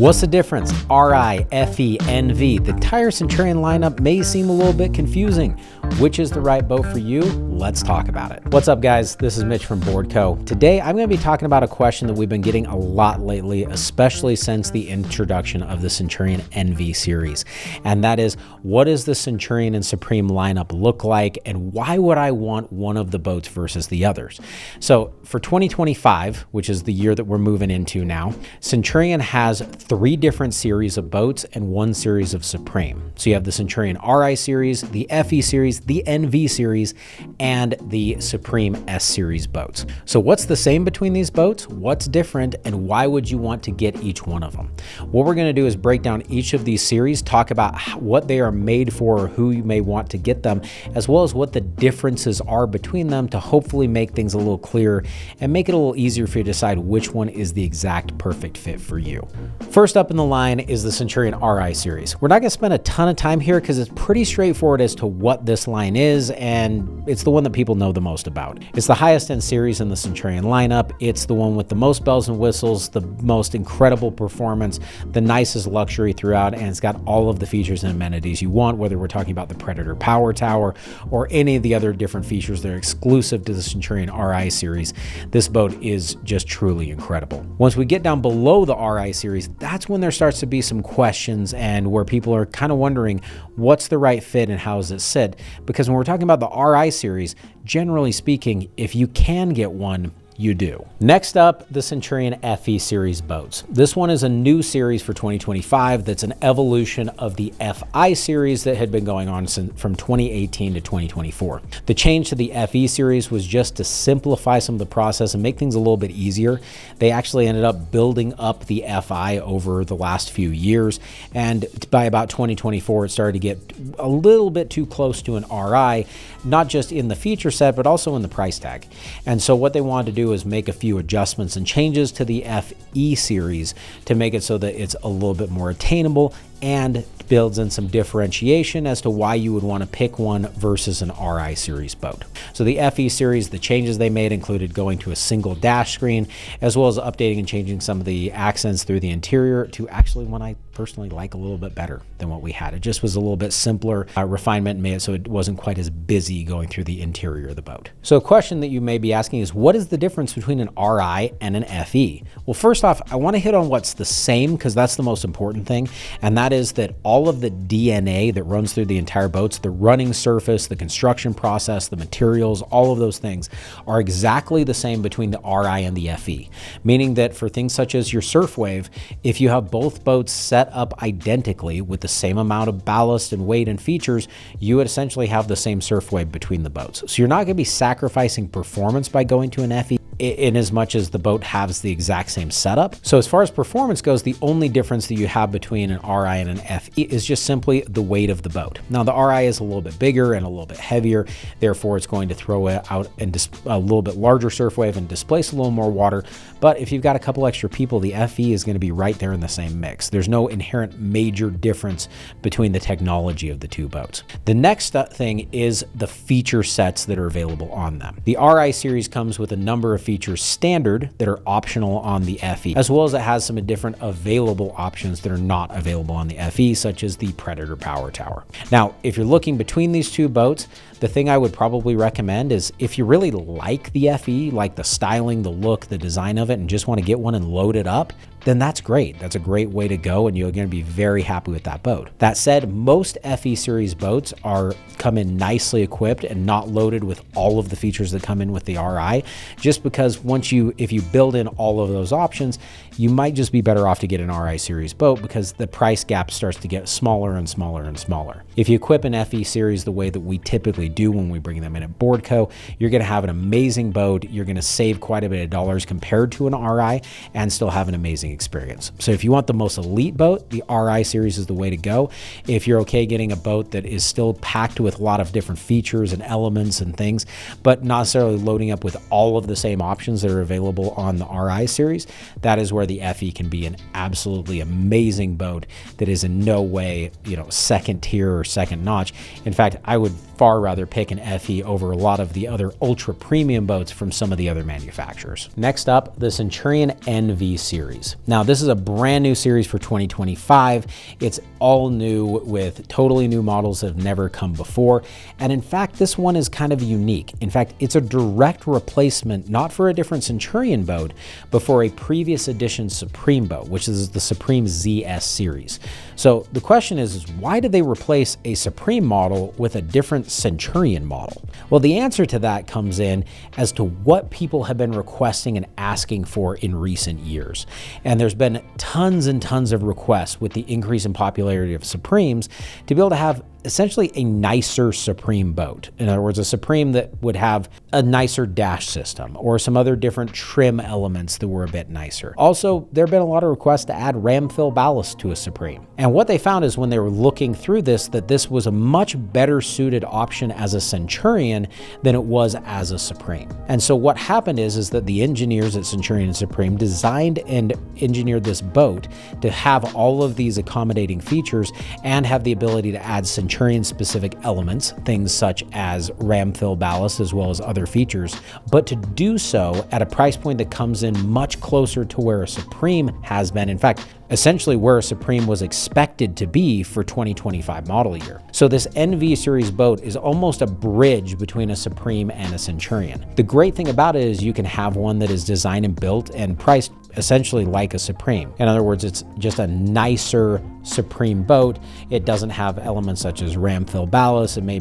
What's the difference? RI, FE, NV. The entire Centurion lineup may seem a little bit confusing. Which is the right boat for you? Let's talk about it. What's up, guys? This is Mitch from Boardco. Today, I'm going to be talking about a question that we've been getting a lot lately, especially since the introduction of the Centurion NV series. And that is, what does the Centurion and Supreme lineup look like, and why would I want one of the boats versus the others? So for 2025, which is the year that we're moving into now, Centurion has 3 different series of boats and 1 series of Supreme. So you have the Centurion Ri series, the FE series, the NV series, and the Supreme S series boats. So what's the same between these boats? What's different, and why would you want to get each one of them? What we're going to do is break down each of these series, talk about what they are made for, or who you may want to get them, as well as what the differences are between them, to hopefully make things a little clearer and make it a little easier for you to decide which one is the exact perfect fit for you. First up in the line is the Centurion Ri series. We're not going to spend a ton of time here because it's pretty straightforward as to what this line is, and it's the one that people know the most about. It's the highest end series in the Centurion lineup. It's the one with the most bells and whistles, the most incredible performance, the nicest luxury throughout, and it's got all of the features and amenities you want, whether we're talking about the Predator Power Tower or any of the other different features that are exclusive to the Centurion Ri series. This boat is just truly incredible. Once we get down below the Ri series, that's when there starts to be some questions and where people are kind of wondering what's the right fit and how does it sit? Because when we're talking about the Ri series, generally speaking, if you can get one, you do. Next up, the Centurion FE series boats. This one is a new series for 2025 that's an evolution of the FI series that had been going on from 2018 to 2024. The change to the FE series was just to simplify some of the process and make things a little bit easier. They actually ended up building up the FI over the last few years, and by about 2024, it started to get a little bit too close to an RI, not just in the feature set, but also in the price tag. And so what they wanted to do is make a few adjustments and changes to the FE series to make it so that it's a little bit more attainable and builds in some differentiation as to why you would want to pick one versus an Ri series boat. So the FE series, the changes they made included going to a single dash screen, as well as updating and changing some of the accents through the interior to actually one I personally like a little bit better than what we had. It just was a little bit simpler. Refinement made it so it wasn't quite as busy going through the interior of the boat. So a question that you may be asking is, what is the difference between an Ri and an FE? Well, first off, I want to hit on what's the same, because that's the most important thing, and that is that all of the DNA that runs through the entire boats, the running surface, the construction process, the materials, all of those things are exactly the same between the Ri and the FE, meaning that for things such as your surf wave, if you have both boats set up identically with the same amount of ballast and weight and features, you would essentially have the same surf wave between the boats. So you're not going to be sacrificing performance by going to an FE in as much as the boat has the exact same setup. So as far as performance goes, the only difference that you have between an Ri and an FE is just simply the weight of the boat. Now the Ri is a little bit bigger and a little bit heavier, therefore it's going to throw it out and a little bit larger surf wave and displace a little more water. But if you've got a couple extra people, the FE is going to be right there in the same mix. There's no inherent major difference between the technology of the two boats. The next thing is the feature sets that are available on them. The Ri series comes with a number of features standard that are optional on the FE, as well as it has some different available options that are not available on the FE, such as the Predator Power Tower. Now, if you're looking between these two boats, the thing I would probably recommend is if you really like the FE, like the styling, the look, the design of it, and just want to get one and load it up, then that's great. That's a great way to go, and you're going to be very happy with that boat. That said, most FE series boats come in nicely equipped and not loaded with all of the features that come in with the Ri, just because if you build in all of those options, you might just be better off to get an Ri series boat because the price gap starts to get smaller and smaller and smaller. If you equip an FE series the way that we typically do when we bring them in at Boardco, you're going to have an amazing boat. You're going to save quite a bit of dollars compared to an Ri and still have an amazing experience. So if you want the most elite boat, the Ri series is the way to go. If you're okay getting a boat that is still packed with a lot of different features and elements and things, but not necessarily loading up with all of the same options that are available on the Ri series, that is where the FE can be an absolutely amazing boat that is in no way, second tier or second notch. In fact, I would far rather pick an FE over a lot of the other ultra premium boats from some of the other manufacturers. Next up, the Centurion NV series. Now, this is a brand new series for 2025. It's all new with totally new models that have never come before. And in fact, this one is kind of unique. In fact, it's a direct replacement, not for a different Centurion boat, but for a previous edition Supreme boat, which is the Supreme ZS series. So the question is why did they replace a Supreme model with a different Centurion model? Well, the answer to that comes in as to what people have been requesting and asking for in recent years. And there's been tons and tons of requests with the increase in popularity of Supremes to be able to have essentially a nicer Supreme boat. In other words, a Supreme that would have a nicer dash system or some other different trim elements that were a bit nicer. Also, there have been a lot of requests to add ram fill ballast to a Supreme. And what they found is when they were looking through this, that this was a much better suited option as a Centurion than it was as a Supreme. And so what happened is that the engineers at Centurion and Supreme designed and engineered this boat to have all of these accommodating features and have the ability to add Centurion-specific elements, things such as ram fill ballast as well as other features, but to do so at a price point that comes in much closer to where a Supreme has been. In fact, essentially where a Supreme was expected to be for 2025 model year. So this NV series boat is almost a bridge between a Supreme and a Centurion. The great thing about it is you can have one that is designed and built and priced essentially like a Supreme. In other words, it's just a nicer Supreme boat. It doesn't have elements such as ram fill ballast. It may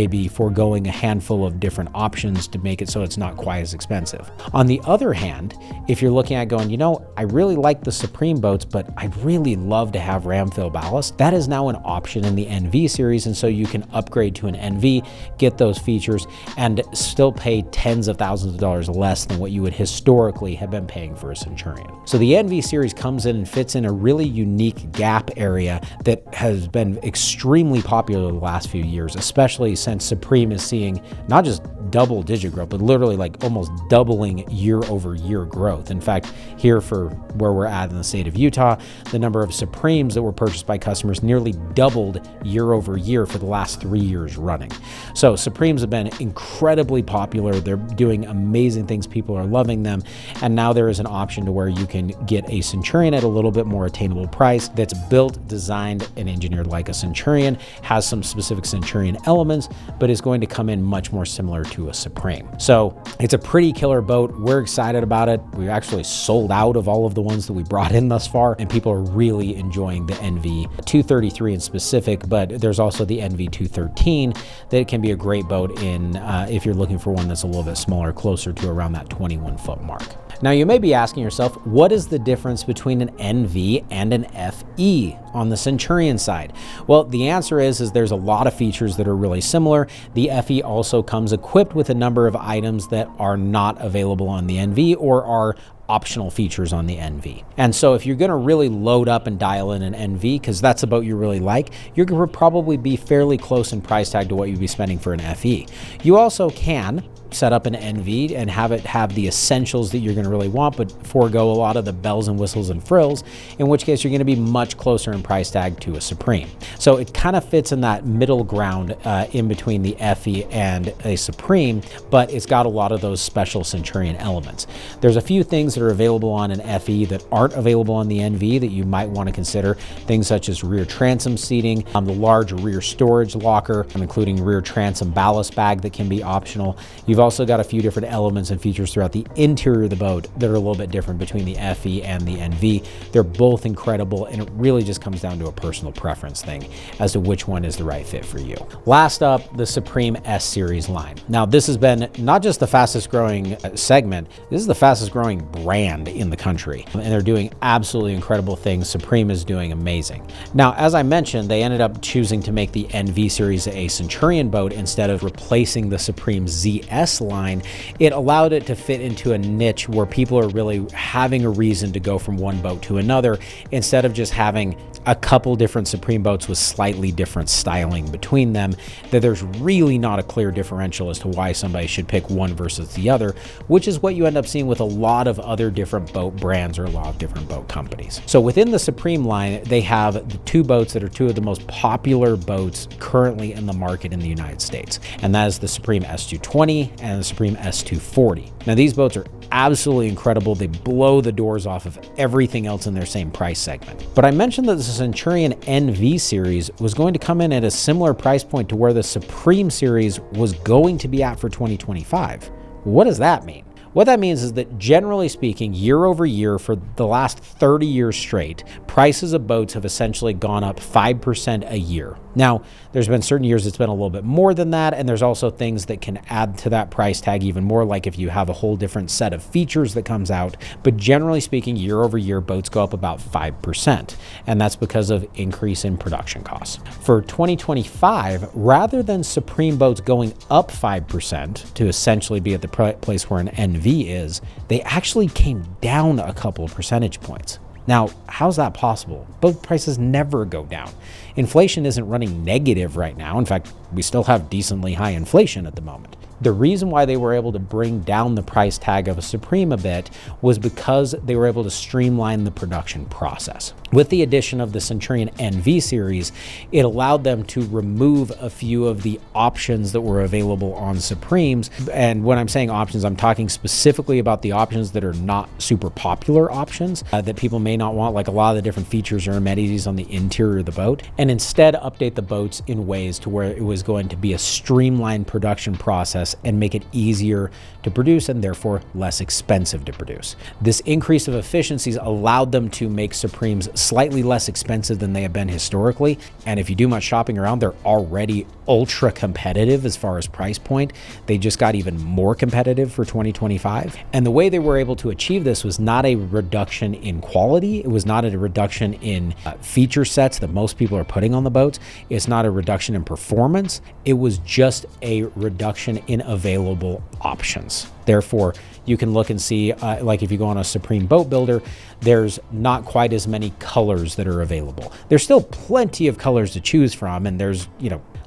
be foregoing a handful of different options to make it so it's not quite as expensive. On the other hand, if you're looking at going, you know, I really like the Supreme boats, but I'd really love to have ram fill ballast, that is now an option in the NV series. And so you can upgrade to an NV, get those features, and still pay tens of thousands of dollars less than what you would historically have been paying for a Centurion. So the NV series comes in and fits in a really unique gap area that has been extremely popular the last few years, especially since Supreme is seeing not just double-digit growth, but literally like almost doubling year-over-year growth. In fact, here for where we're at in the state of Utah, the number of Supremes that were purchased by customers nearly doubled year-over-year for the last 3 years running. So Supremes have been incredibly popular. They're doing amazing things. People are loving them. And now there is an option to where you can get a Centurion at a little bit more attainable price that's built, designed, and engineered like a Centurion, has some specific Centurion elements, but is going to come in much more similar to a Supreme. So it's a pretty killer boat. We're excited about it. We actually sold out of all of the ones that we brought in thus far, and people are really enjoying the NV 233 in specific, but there's also the NV 213 that can be a great boat in if you're looking for one that's a little bit smaller, closer to around that 21-foot mark. Now, you may be asking yourself, what is the difference between an NV and an FE on the Centurion side? Well, the answer is there's a lot of features that are really similar. The FE also comes equipped with a number of items that are not available on the NV or are optional features on the NV. And so if you're going to really load up and dial in an NV, because that's a boat you really like, you're going to probably be fairly close in price tag to what you'd be spending for an FE. You also can set up an NV and have it have the essentials that you're going to really want, but forego a lot of the bells and whistles and frills, in which case you're going to be much closer in price tag to a Supreme. So it kind of fits in that middle ground in between the FE and a Supreme, but it's got a lot of those special Centurion elements. There's a few things that are available on an FE that aren't available on the NV that you might want to consider. Things such as rear transom seating, the large rear storage locker, including rear transom ballast bag that can be optional. You've also got a few different elements and features throughout the interior of the boat that are a little bit different between the FE and the NV. They're both incredible, and it really just comes down to a personal preference thing as to which one is the right fit for you. Last up, the Supreme S Series line. Now, this has been not just the fastest growing segment, this is the fastest growing brand in the country, and they're doing absolutely incredible things. Supreme is doing amazing. Now, as I mentioned, they ended up choosing to make the NV series a Centurion boat instead of replacing the Supreme ZS line. It allowed it to fit into a niche where people are really having a reason to go from one boat to another instead of just having a couple different Supreme boats with slightly different styling between them, that there's really not a clear differential as to why somebody should pick one versus the other, which is what you end up seeing with a lot of other different boat brands or a lot of different boat companies. So within the Supreme line, they have the two boats that are two of the most popular boats currently in the market in the United States, and that is the Supreme S220 and the Supreme S240. Now, these boats are absolutely incredible. They blow the doors off of everything else in their same price segment. But I mentioned that the Centurion NV series was going to come in at a similar price point to where the Supreme series was going to be at for 2025. What does that mean? What that means is that generally speaking, year over year for the last 30 years straight, prices of boats have essentially gone up 5% a year. Now, there's been certain years it's been a little bit more than that, and there's also things that can add to that price tag even more, like if you have a whole different set of features that comes out. But generally speaking, year over year, boats go up about 5%, and that's because of increase in production costs. For 2025, rather than Supreme boats going up 5% to essentially be at the place where an NV is, they actually came down a couple of percentage points. Now, how's that possible? Boat prices never go down. Inflation isn't running negative right now. In fact, we still have decently high inflation at the moment. The reason why they were able to bring down the price tag of a Supreme a bit was because they were able to streamline the production process. With the addition of the Centurion NV series, it allowed them to remove a few of the options that were available on Supremes. And when I'm saying options, I'm talking specifically about the options that are not super popular options that people may not want, like a lot of the different features or amenities on the interior of the boat, and instead update the boats in ways to where it was going to be a streamlined production process and make it easier to produce and therefore less expensive to produce. This increase of efficiencies allowed them to make Supremes slightly less expensive than they have been historically. And if you do much shopping around, they're already ultra competitive as far as price point. They just got even more competitive for 2025. And the way they were able to achieve this was not a reduction in quality. It was not a reduction in feature sets that most people are putting on the boats. It's not a reduction in performance. It was just a reduction in available options. Therefore, you can look and see, like if you go on a Supreme boat builder, there's not quite as many colors that are available. There's still plenty of colors to choose from, and there's,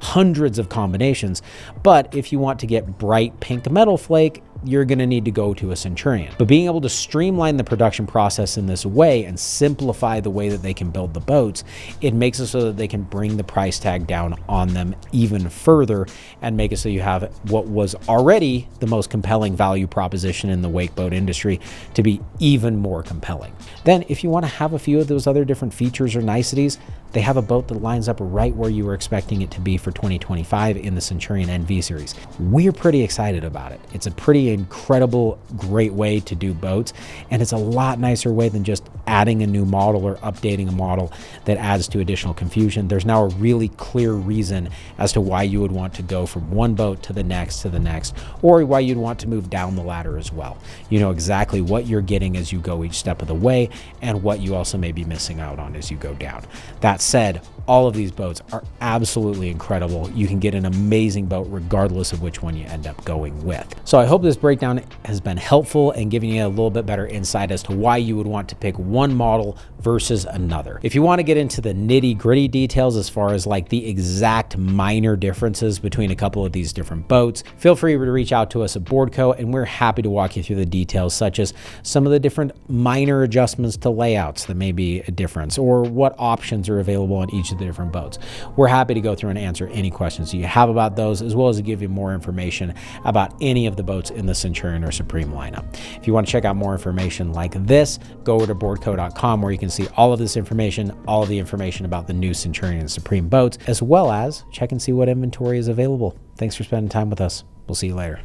hundreds of combinations. But if you want to get bright pink metal flake, you're going to need to go to a Centurion. But being able to streamline the production process in this way and simplify the way that they can build the boats, it makes it so that they can bring the price tag down on them even further and make it so you have what was already the most compelling value proposition in the wake boat industry to be even more compelling. Then if you want to have a few of those other different features or niceties, they have a boat that lines up right where you were expecting it to be for 2025 in the Centurion NV series. We're pretty excited about it. It's a pretty incredible, great way to do boats, and it's a lot nicer way than just adding a new model or updating a model that adds to additional confusion. There's now a really clear reason as to why you would want to go from one boat to the next, or why you'd want to move down the ladder as well. You know exactly what you're getting as you go each step of the way and what you also may be missing out on as you go down. That said, all of these boats are absolutely incredible. You can get an amazing boat regardless of which one you end up going with. So I hope this breakdown has been helpful and giving you a little bit better insight as to why you would want to pick one model versus another. If you want to get into the nitty-gritty details as far as like the exact minor differences between a couple of these different boats, feel free to reach out to us at Boardco, and we're happy to walk you through the details, such as some of the different minor adjustments to layouts that may be a difference, or what options are available on each of the different boats. We're happy to go through and answer any questions you have about those, as well as to give you more information about any of the boats in the Centurion or Supreme lineup. If you want to check out more information like this, go over to boardco.com, where you can see all of this information, all of the information about the new Centurion and Supreme boats, as well as check and see what inventory is available. Thanks for spending time with us. We'll see you later.